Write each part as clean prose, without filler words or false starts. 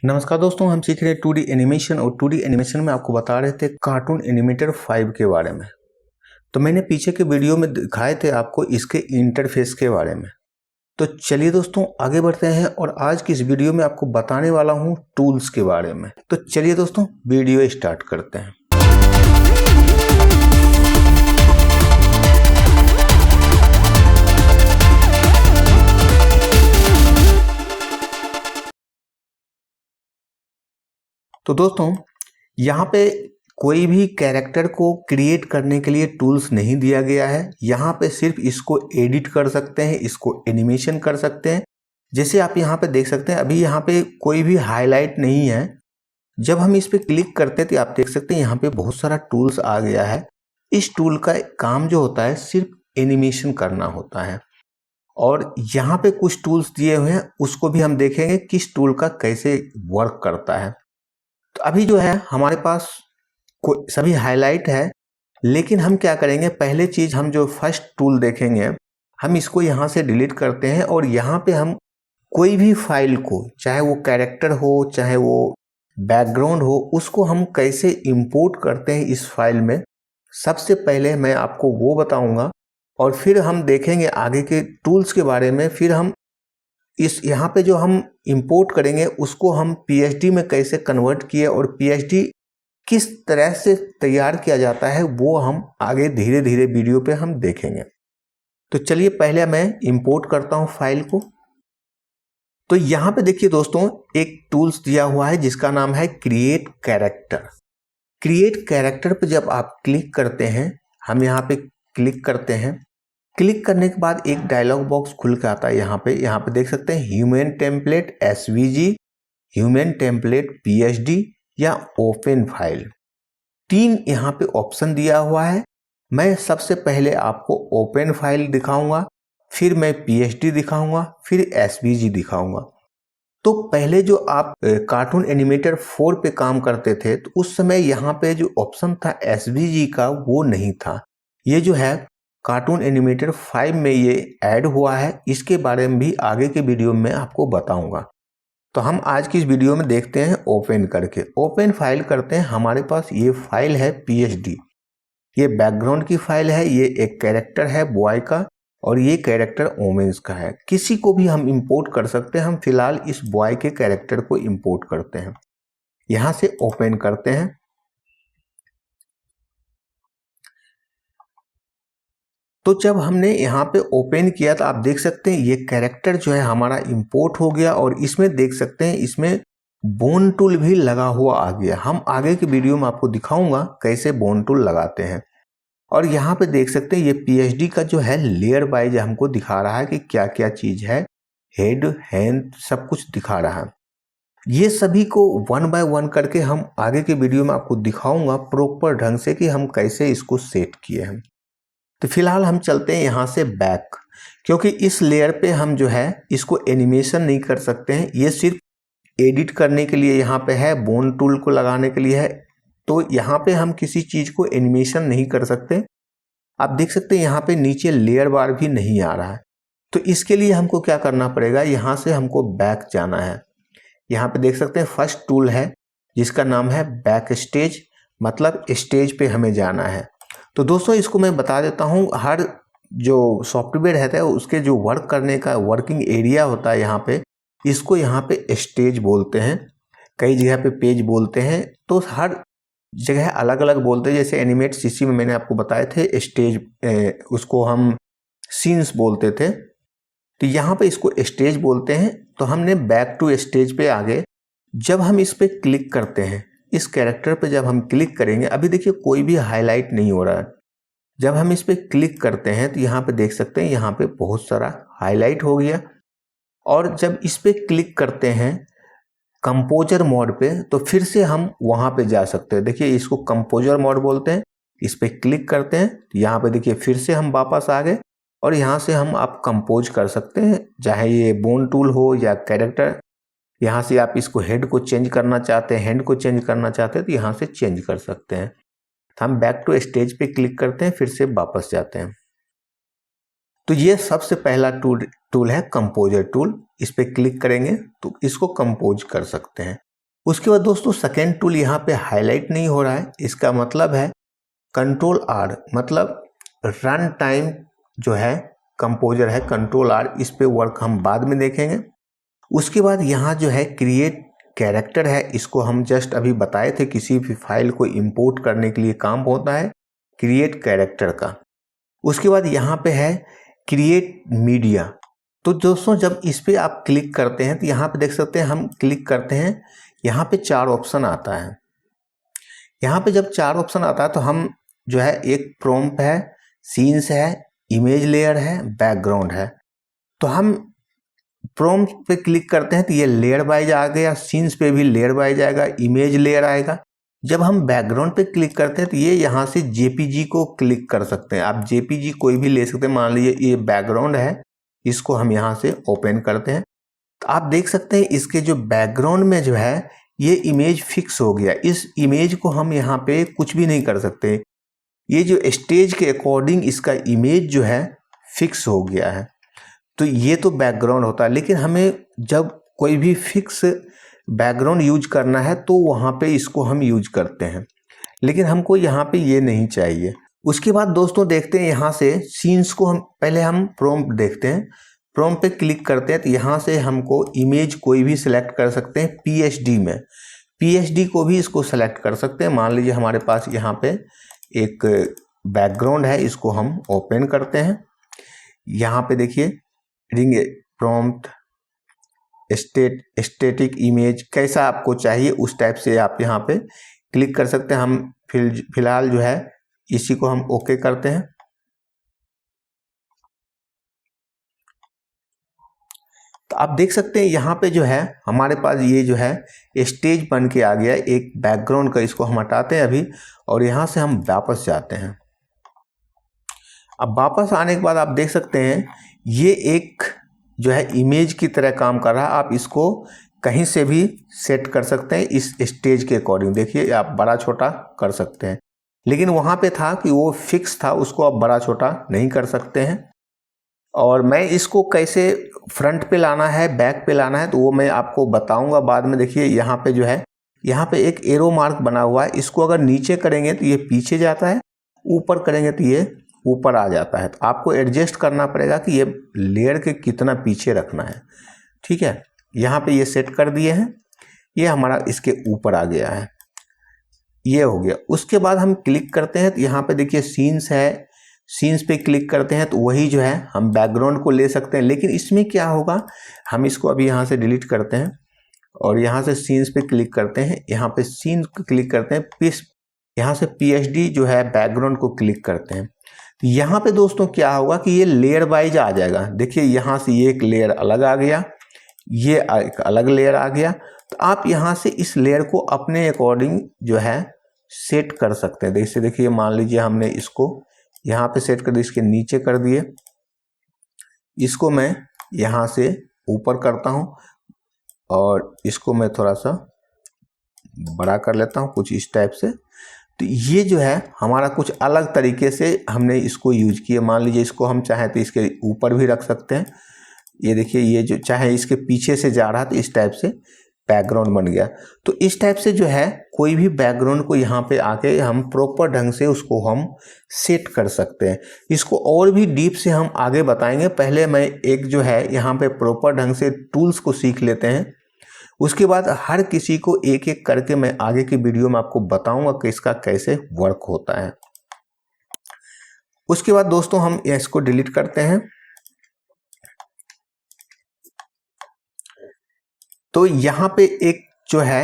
नमस्कार दोस्तों, हम सीख रहे हैं 2D एनिमेशन और 2D एनिमेशन में आपको बता रहे थे कार्टून एनिमेटर 5 के बारे में। तो मैंने पीछे के वीडियो में दिखाए थे आपको इसके इंटरफेस के बारे में। तो चलिए दोस्तों आगे बढ़ते हैं और आज की इस वीडियो में आपको बताने वाला हूं टूल्स के बारे में। तो चलिए दोस्तों वीडियो स्टार्ट करते हैं। तो दोस्तों यहाँ पे कोई भी कैरेक्टर को क्रिएट करने के लिए टूल्स नहीं दिया गया है। यहाँ पे सिर्फ इसको एडिट कर सकते हैं, इसको एनिमेशन कर सकते हैं। जैसे आप यहाँ पे देख सकते हैं, अभी यहाँ पे कोई भी हाईलाइट नहीं है। जब हम इस पे क्लिक करते हैं तो आप देख सकते हैं यहाँ पे बहुत सारा टूल्स आ गया है। इस टूल का काम जो होता है सिर्फ एनिमेशन करना होता है। और यहाँ पे कुछ टूल्स दिए हुए हैं, उसको भी हम देखेंगे किस टूल का कैसे वर्क करता है। तो अभी जो है हमारे पास सभी हाईलाइट है, लेकिन हम क्या करेंगे, पहले चीज हम जो फर्स्ट टूल देखेंगे, हम इसको यहाँ से डिलीट करते हैं और यहाँ पे हम कोई भी फाइल को, चाहे वो कैरेक्टर हो चाहे वो बैकग्राउंड हो, उसको हम कैसे इंपोर्ट करते हैं इस फाइल में, सबसे पहले मैं आपको वो बताऊंगा। और फिर हम देखेंगे आगे के टूल्स के बारे में। फिर हम इस यहाँ पे जो हम इंपोर्ट करेंगे उसको हम पीएचडी में कैसे कन्वर्ट किए और पीएचडी किस तरह से तैयार किया जाता है वो हम आगे धीरे धीरे वीडियो पे हम देखेंगे। तो चलिए पहले मैं इंपोर्ट करता हूँ फाइल को। तो यहाँ पे देखिए दोस्तों, एक टूल्स दिया हुआ है जिसका नाम है क्रिएट कैरेक्टर। क्रिएट कैरेक्टर पे जब आप क्लिक करते हैं, हम यहाँ पे क्लिक करते हैं। क्लिक करने के बाद एक डायलॉग बॉक्स खुल के आता है। यहाँ पे देख सकते हैं human template SVG, human template PhD या ओपन फाइल, 3 यहाँ पे ऑप्शन दिया हुआ है। मैं सबसे पहले आपको ओपन फाइल दिखाऊंगा, फिर मैं पीएचडी दिखाऊंगा, फिर एसवीजी दिखाऊंगा। तो पहले जो आप कार्टून एनिमेटर 4 पे काम करते थे तो उस समय यहाँ पे जो ऑप्शन था एसवीजी का वो नहीं था। ये जो है कार्टून एनिमेटर 5 में ये ऐड हुआ है। इसके बारे में भी आगे के वीडियो में आपको बताऊंगा। तो हम आज की इस वीडियो में देखते हैं ओपन करके। ओपन फाइल करते हैं। हमारे पास ये फाइल है पीएचडी, ये बैकग्राउंड की फाइल है। ये एक कैरेक्टर है बॉय का और ये कैरेक्टर वोमेन्स का है। किसी को भी हम इंपोर्ट कर सकते हैं। हम फिलहाल इस बॉय के कैरेक्टर को इंपोर्ट करते हैं। यहाँ से ओपन करते हैं। तो जब हमने यहाँ पे ओपन किया तो आप देख सकते हैं ये कैरेक्टर जो है हमारा इंपोर्ट हो गया और इसमें देख सकते हैं इसमें बोन टूल भी लगा हुआ आ गया। हम आगे की वीडियो में आपको दिखाऊंगा कैसे बोन टूल लगाते हैं। और यहाँ पे देख सकते हैं ये पीएचडी का जो है लेयर वाइज हमको दिखा रहा है कि क्या क्या चीज है, हेड हैंड सब कुछ दिखा रहा है। ये सभी को 1 बाय 1 करके हम आगे के वीडियो में आपको दिखाऊंगा प्रॉपर ढंग से कि हम कैसे इसको सेट किए हैं। तो फिलहाल हम चलते हैं यहाँ से बैक, क्योंकि इस लेयर पे हम जो है इसको एनिमेशन नहीं कर सकते हैं। ये सिर्फ एडिट करने के लिए यहाँ पे है, बोन टूल को लगाने के लिए है। तो यहाँ पे हम किसी चीज को एनिमेशन नहीं कर सकते। आप देख सकते हैं यहाँ पे नीचे लेयर बार भी नहीं आ रहा है। तो इसके लिए हमको क्या करना पड़ेगा, यहाँ से हमको बैक जाना है। यहाँ पे देख सकते हैं फर्स्ट टूल है जिसका नाम है बैक स्टेज, मतलब स्टेज पे हमें जाना है। तो दोस्तों इसको मैं बता देता हूँ, हर जो सॉफ्टवेयर रहता है उसके जो वर्क करने का वर्किंग एरिया होता है यहाँ पे, इसको यहाँ पे स्टेज बोलते हैं। कई जगह पे पेज बोलते हैं, तो हर जगह अलग अलग बोलते हैं। जैसे एनिमेट सीसी में मैंने आपको बताए थे स्टेज, उसको हम सीन्स बोलते थे। तो यहाँ पे इसको स्टेज बोलते हैं। तो हमने बैक टू स्टेज पे आ गए। जब हम इस पे क्लिक करते हैं, इस कैरेक्टर पे जब हम क्लिक करेंगे, अभी देखिए कोई भी हाईलाइट नहीं हो रहा है। जब हम इस पे क्लिक करते हैं तो यहाँ पे देख सकते हैं यहाँ पे बहुत सारा हाईलाइट हो गया। और जब इस पे क्लिक करते हैं कंपोजर मोड पे, तो फिर से हम वहां पे जा सकते हैं। देखिए इसको कंपोजर मोड बोलते हैं। इस पे क्लिक करते हैं तो यहाँ पे देखिए फिर से हम वापस आ गए और यहाँ से हम आप कंपोज कर सकते हैं, चाहे ये बोन टूल हो या कैरेक्टर। यहाँ से आप इसको हेड को चेंज करना चाहते हैं, हैंड को चेंज करना चाहते हैं तो यहाँ से चेंज कर सकते हैं। तो हम बैक टू स्टेज पे क्लिक करते हैं, फिर से वापस जाते हैं। तो ये सबसे पहला टूल है कंपोजर टूल। इस पे क्लिक करेंगे तो इसको कंपोज कर सकते हैं। उसके बाद दोस्तों सेकेंड टूल यहाँ पे हाईलाइट नहीं हो रहा है, इसका मतलब है कंट्रोल आर, मतलब रन टाइम जो है कंपोजर है, कंट्रोल आर, इस पे वर्क हम बाद में देखेंगे। उसके बाद यहाँ जो है क्रिएट कैरेक्टर है, इसको हम जस्ट अभी बताए थे, किसी भी फाइल को इंपोर्ट करने के लिए काम होता है क्रिएट कैरेक्टर का। उसके बाद यहाँ पे है क्रिएट मीडिया। तो दोस्तों जब इस पे आप क्लिक करते हैं तो यहाँ पे देख सकते हैं, हम क्लिक करते हैं, यहाँ पे 4 ऑप्शन आता है। यहाँ पे जब 4 ऑप्शन आता है तो हम जो है एक प्रॉम्प्ट है, सीन्स है, इमेज लेयर है, बैकग्राउंड है। तो हम प्रॉम्प्ट पे क्लिक करते हैं तो ये लेयर वाइज आ गया, सीन्स पे भी लेयर वाइज आएगा, इमेज लेयर आएगा। जब हम बैकग्राउंड पे क्लिक करते हैं तो ये यहाँ से जेपीजी को क्लिक कर सकते हैं, आप जेपीजी कोई भी ले सकते हैं। मान लीजिए ये बैकग्राउंड है, इसको हम यहाँ से ओपन करते हैं तो आप देख सकते हैं इसके जो बैकग्राउंड में जो है ये इमेज फिक्स हो गया। इस इमेज को हम यहाँ पे कुछ भी नहीं कर सकते, ये जो स्टेज के अकॉर्डिंग इसका इमेज जो है फिक्स हो गया है। तो ये तो बैकग्राउंड होता है, लेकिन हमें जब कोई भी फिक्स बैकग्राउंड यूज करना है तो वहाँ पे इसको हम यूज करते हैं, लेकिन हमको यहाँ पे ये नहीं चाहिए। उसके बाद दोस्तों देखते हैं यहाँ से सीन्स को, हम पहले हम प्रॉम्प्ट देखते हैं। प्रॉम्प्ट पे क्लिक करते हैं तो यहाँ से हमको इमेज कोई भी सिलेक्ट कर सकते हैं। पीएचडी में पीएचडी को भी इसको सेलेक्ट कर सकते हैं। मान लीजिए हमारे पास यहाँ पे एक बैकग्राउंड है, इसको हम ओपन करते हैं। यहाँ पे देखिए रिंग प्रॉम्प्ट स्टैटिक इमेज, कैसा आपको चाहिए उस टाइप से आप यहाँ पे क्लिक कर सकते हैं। हम फिलहाल जो है इसी को हम ओके करते हैं। तो आप देख सकते हैं यहाँ पे जो है हमारे पास ये जो है स्टेज बन के आ गया एक बैकग्राउंड का। इसको हम हटाते हैं अभी और यहाँ से हम वापस जाते हैं। अब वापस आने के बाद आप देख सकते हैं ये एक जो है इमेज की तरह काम कर रहा है। आप इसको कहीं से भी सेट कर सकते हैं इस स्टेज के अकॉर्डिंग। देखिए आप बड़ा छोटा कर सकते हैं, लेकिन वहाँ पे था कि वो फिक्स था, उसको आप बड़ा छोटा नहीं कर सकते हैं। और मैं इसको कैसे फ्रंट पे लाना है, बैक पे लाना है, तो वो मैं आपको बताऊंगा बाद में। देखिए यहाँ पे जो है, यहाँ पे एक एरो मार्क बना हुआ है, इसको अगर नीचे करेंगे तो ये पीछे जाता है, ऊपर करेंगे तो ये ऊपर आ जाता है। तो आपको एडजस्ट करना पड़ेगा कि ये लेयर के कितना पीछे रखना है। ठीक है, यहाँ पे ये सेट कर दिए हैं, ये हमारा इसके ऊपर आ गया है, ये हो गया। उसके बाद हम क्लिक करते हैं तो यहाँ पे देखिए सीन्स है, सीन्स पे क्लिक करते हैं तो वही जो है हम बैकग्राउंड को ले सकते हैं। लेकिन इसमें क्या होगा, हम इसको अभी यहाँ से डिलीट करते हैं और यहाँ से सीन्स पे क्लिक करते हैं, यहाँ पे सीन को क्लिक करते हैं, यहाँ से पीएचडी जो है बैकग्राउंड को क्लिक करते हैं। तो यहाँ पे दोस्तों क्या होगा कि ये लेयर वाइज आ जाएगा। देखिए यहाँ से ये एक लेयर अलग आ गया, ये एक अलग लेयर आ गया। तो आप यहाँ से इस लेयर को अपने अकॉर्डिंग जो है सेट कर सकते हैं। जैसे देखिए मान लीजिए हमने इसको यहाँ पे सेट कर दिया, इसके नीचे कर दिए, इसको मैं यहाँ से ऊपर करता हूँ और इसको मैं थोड़ा सा बड़ा कर लेता हूँ कुछ इस टाइप से। तो ये जो है हमारा कुछ अलग तरीके से हमने इसको यूज किया। मान लीजिए इसको हम चाहें तो इसके ऊपर भी रख सकते हैं। ये देखिए ये जो चाहे इसके पीछे से जा रहा तो इस टाइप से बैकग्राउंड बन गया। तो इस टाइप से जो है कोई भी बैकग्राउंड को यहाँ पे आके हम प्रॉपर ढंग से उसको हम सेट कर सकते हैं। इसको और भी डीप से हम आगे बताएंगे। पहले मैं एक जो है यहाँ पे प्रॉपर ढंग से टूल्स को सीख लेते हैं, उसके बाद हर किसी को एक एक करके मैं आगे की वीडियो में आपको बताऊंगा कि इसका कैसे वर्क होता है। उसके बाद दोस्तों हम इसको डिलीट करते हैं। तो यहाँ पे एक जो है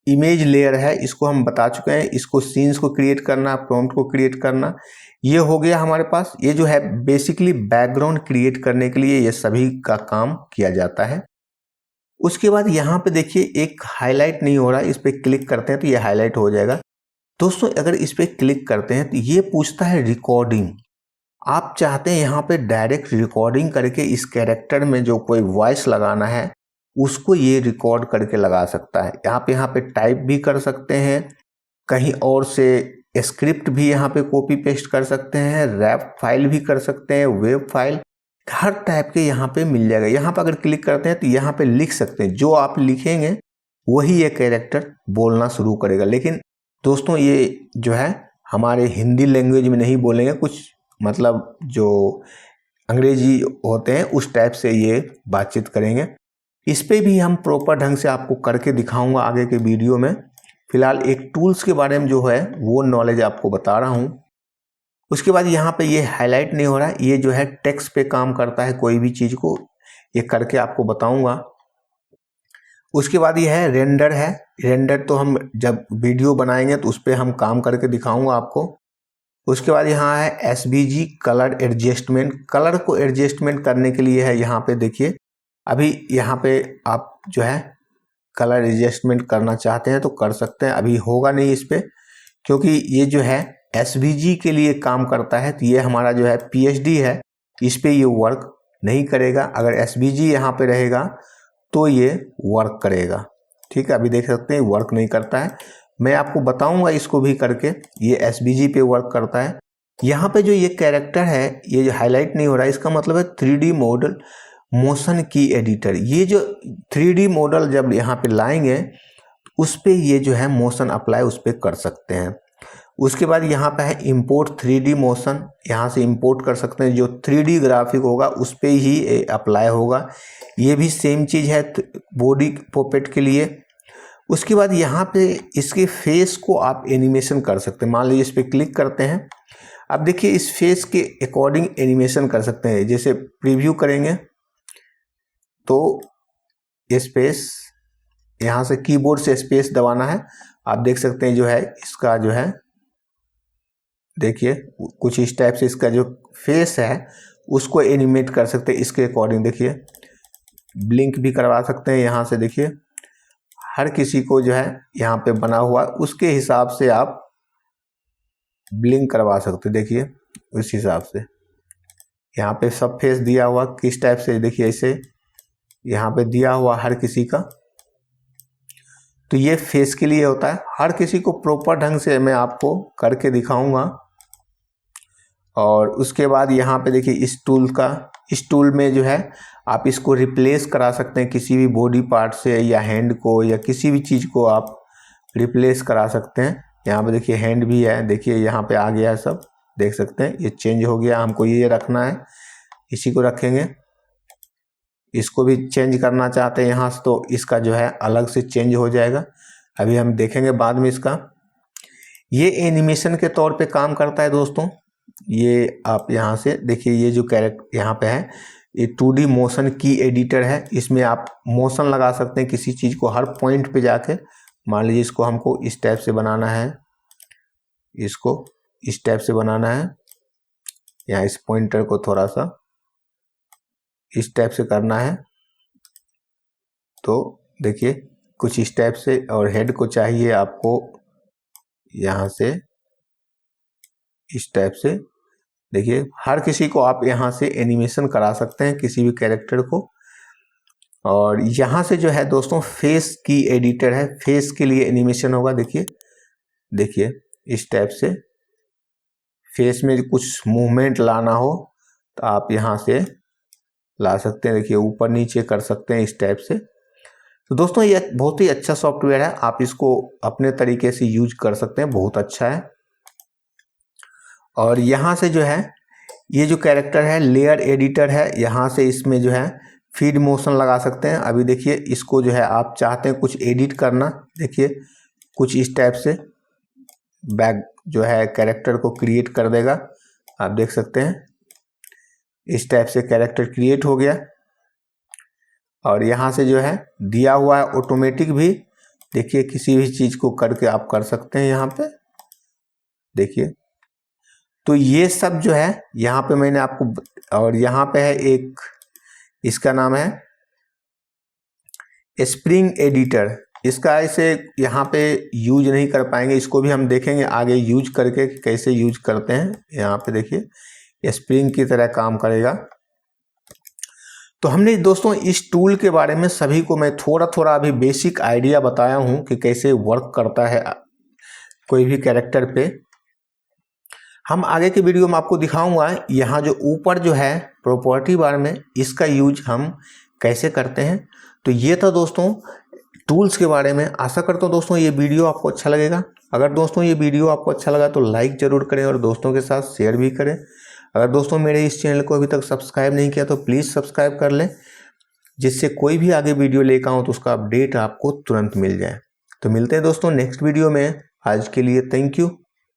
इमेज लेयर है, इसको हम बता चुके हैं, इसको सीन्स को क्रिएट करना, प्रॉम्प्ट को क्रिएट करना, ये हो गया हमारे पास। ये जो है बेसिकली बैकग्राउंड क्रिएट करने के लिए ये सभी का काम किया जाता है। उसके बाद यहाँ पे देखिए एक हाईलाइट नहीं हो रहा है, इस पर क्लिक करते हैं तो ये हाईलाइट हो जाएगा। दोस्तों अगर इस पर क्लिक करते हैं तो ये पूछता है रिकॉर्डिंग। आप चाहते हैं यहाँ पे डायरेक्ट रिकॉर्डिंग करके इस कैरेक्टर में जो कोई वॉइस लगाना है उसको ये रिकॉर्ड करके लगा सकता है। यहाँ पे टाइप भी कर सकते हैं, कहीं और से स्क्रिप्ट भी यहाँ पे कॉपी पेस्ट कर सकते हैं, रैप फाइल भी कर सकते हैं, वेब फाइल, हर टाइप के यहाँ पे मिल जाएगा। यहाँ पे अगर क्लिक करते हैं तो यहाँ पे लिख सकते हैं, जो आप लिखेंगे वही ये कैरेक्टर बोलना शुरू करेगा। लेकिन दोस्तों ये जो है हमारे हिंदी लैंग्वेज में नहीं बोलेंगे, कुछ मतलब जो अंग्रेजी होते हैं उस टाइप से ये बातचीत करेंगे। इस पे भी हम प्रॉपर ढंग से आपको करके दिखाऊंगा आगे के वीडियो में। फिलहाल एक टूल्स के बारे में जो है वो नॉलेज आपको बता रहा हूँ। उसके बाद यहाँ पे ये हाईलाइट नहीं हो रहा है, ये जो है टेक्स्ट पे काम करता है कोई भी चीज़ को, ये करके आपको बताऊंगा। उसके बाद ये है रेंडर है। रेंडर तो हम जब वीडियो बनाएंगे तो उस पर हम काम करके दिखाऊंगा आपको। उसके बाद यहाँ है SVG कलर एडजस्टमेंट। कलर को एडजस्टमेंट करने के लिए है, यहाँ पे देखिए अभी यहाँ पे आप जो है कलर एडजस्टमेंट करना चाहते हैं तो कर सकते हैं। अभी होगा नहीं इस पर, क्योंकि ये जो है SVG के लिए काम करता है। तो ये हमारा जो है PSD है, इस पर ये वर्क नहीं करेगा। अगर SVG यहाँ पे रहेगा तो ये वर्क करेगा। ठीक है, अभी देख सकते हैं वर्क नहीं करता है। मैं आपको बताऊंगा इसको भी करके, ये SVG पे वर्क करता है। यहाँ पे जो ये कैरेक्टर है ये जो हाईलाइट नहीं हो रहा है, इसका मतलब है 3D मॉडल मोशन की एडिटर। ये जो 3D मॉडल जब यहाँ पे लाएंगे उस पे ये जो है मोशन अप्लाई उस पर कर सकते हैं। उसके बाद यहाँ पे है इंपोर्ट 3D मोशन, यहाँ से इंपोर्ट कर सकते हैं। जो 3D ग्राफिक होगा उस पर ही अप्लाई होगा। ये भी सेम चीज़ है बॉडी पॉपेट के लिए। उसके बाद यहाँ पे इसके फेस को आप एनिमेशन कर सकते हैं। मान लीजिए इस पर क्लिक करते हैं, अब देखिए इस फेस के अकॉर्डिंग एनिमेशन कर सकते हैं। जैसे प्रीव्यू करेंगे तो स्पेस, यहाँ से कीबोर्ड से स्पेस दबाना है। आप देख सकते हैं जो है इसका जो है देखिए कुछ इस टाइप से इसका जो फेस है उसको एनिमेट कर सकते हैं इसके अकॉर्डिंग। देखिए ब्लिंक भी करवा सकते हैं यहाँ से, देखिए हर किसी को जो है यहाँ पे बना हुआ उसके हिसाब से आप ब्लिंक करवा सकते हैं। देखिए उस हिसाब से यहाँ पे सब फेस दिया हुआ किस टाइप से, देखिए ऐसे यहाँ पे दिया हुआ हर किसी का। तो ये फेस के लिए होता है। हर किसी को प्रॉपर ढंग से मैं आपको करके दिखाऊंगा। और उसके बाद यहाँ पे देखिए इस टूल में जो है आप इसको रिप्लेस करा सकते हैं किसी भी बॉडी पार्ट से, या हैंड को, या किसी भी चीज़ को आप रिप्लेस करा सकते हैं। यहाँ पे देखिए हैंड भी है, देखिए यहाँ पे आ गया है सब, देख सकते हैं ये चेंज हो गया। हमको ये रखना है, इसी को रखेंगे। इसको भी चेंज करना चाहते हैं यहाँ से तो इसका जो है अलग से चेंज हो जाएगा। अभी हम देखेंगे बाद में इसका। ये एनिमेशन के तौर पे काम करता है दोस्तों। ये आप यहाँ से देखिए ये जो कैरेक्टर यहाँ पे है ये 2D मोशन की एडिटर है। इसमें आप मोशन लगा सकते हैं किसी चीज़ को हर पॉइंट पे जाके। मान लीजिए इसको हमको इस टाइप से बनाना है, इसको इस टाइप से बनाना है, यहाँ इस पॉइंटर को थोड़ा सा इस टाइप से करना है। तो देखिए कुछ इस टाइप से, और हेड को चाहिए आपको यहाँ से इस टाइप से। देखिए हर किसी को आप यहाँ से एनिमेशन करा सकते हैं किसी भी कैरेक्टर को। और यहाँ से जो है दोस्तों फेस की एडिटर है, फेस के लिए एनिमेशन होगा। देखिए इस टाइप से फेस में कुछ मूवमेंट लाना हो तो आप यहाँ से ला सकते हैं। देखिए ऊपर नीचे कर सकते हैं इस टाइप से। तो दोस्तों ये बहुत ही अच्छा सॉफ्टवेयर है, आप इसको अपने तरीके से यूज कर सकते हैं, बहुत अच्छा है। और यहाँ से जो है ये जो कैरेक्टर है लेयर एडिटर है, यहाँ से इसमें जो है फीड मोशन लगा सकते हैं। अभी देखिए इसको जो है आप चाहते हैं कुछ एडिट करना, देखिए कुछ इस टाइप से बैक जो है कैरेक्टर को क्रिएट कर देगा। आप देख सकते हैं इस टाइप से कैरेक्टर क्रिएट हो गया। और यहाँ से जो है दिया हुआ है ऑटोमेटिक भी, देखिए किसी भी चीज़ को करके आप कर सकते हैं यहाँ पे। देखिए तो ये सब जो है यहाँ पे मैंने आपको, और यहाँ पे है एक, इसका नाम है स्प्रिंग एडिटर। इसका ऐसे यहाँ पे यूज नहीं कर पाएंगे, इसको भी हम देखेंगे आगे यूज करके कैसे यूज करते हैं। यहाँ पे देखिए स्प्रिंग की तरह काम करेगा। तो हमने दोस्तों इस टूल के बारे में सभी को मैं थोड़ा थोड़ा अभी बेसिक आइडिया बताया हूँ कि कैसे वर्क करता है कोई भी कैरेक्टर पे। हम आगे के वीडियो में आपको दिखाऊंगा यहाँ जो ऊपर जो है प्रॉपर्टी बार में इसका यूज हम कैसे करते हैं। तो ये था दोस्तों टूल्स के बारे में। आशा करता हूँ दोस्तों ये वीडियो आपको अच्छा लगेगा। अगर दोस्तों ये वीडियो आपको अच्छा लगा तो लाइक ज़रूर करें और दोस्तों के साथ शेयर भी करें। अगर दोस्तों मेरे इस चैनल को अभी तक सब्सक्राइब नहीं किया तो प्लीज़ सब्सक्राइब कर लें, जिससे कोई भी आगे वीडियो लेकर आऊँ तो उसका अपडेट आपको तुरंत मिल जाए। तो मिलते हैं दोस्तों नेक्स्ट वीडियो में। आज के लिए थैंक यू।